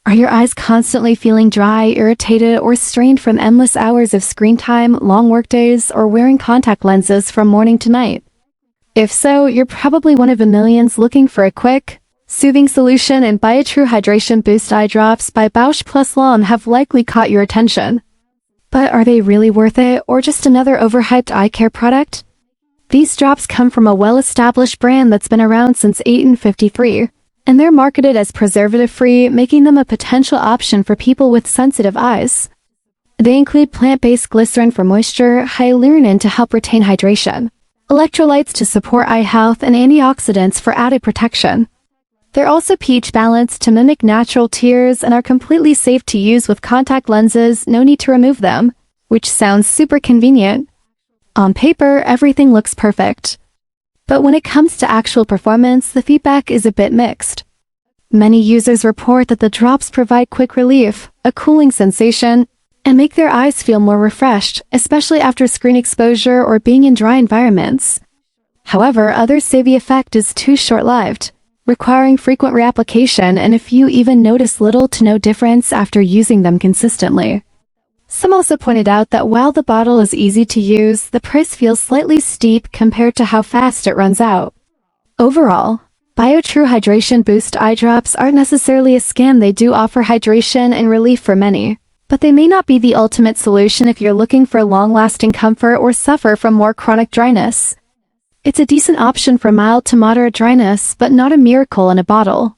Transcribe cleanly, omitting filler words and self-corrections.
Are your eyes constantly feeling dry, irritated, or strained from endless hours of screen time, long workdays, or wearing contact lenses from morning to night? If so, you're probably one of the millions looking for a quick, soothing solution, and Biotrue Hydration Boost Eye Drops by Bausch Plus Lomb have likely caught your attention. But are they really worth it, or just another overhyped eye care product? These drops come from a well-established brand that's been around since 1853. And they're marketed as preservative-free, making them a potential option for people with sensitive eyes. They include plant-based glycerin for moisture, hyaluronic to help retain hydration, electrolytes to support eye health, and antioxidants for added protection. They're also pH-balanced to mimic natural tears and are completely safe to use with contact lenses, no need to remove them, which sounds super convenient. On paper, everything looks perfect. But when it comes to actual performance, the feedback is a bit mixed. Many users report that the drops provide quick relief, a cooling sensation, and make their eyes feel more refreshed, especially after screen exposure or being in dry environments. However, others say the effect is too short-lived, requiring frequent reapplication, and a few even notice little to no difference after using them consistently. Some also pointed out that while the bottle is easy to use, the price feels slightly steep compared to how fast it runs out. Overall, Biotrue Hydration Boost Eye Drops aren't necessarily a scam. They do offer hydration and relief for many, but they may not be the ultimate solution if you're looking for long-lasting comfort or suffer from more chronic dryness. It's a decent option for mild to moderate dryness, but not a miracle in a bottle.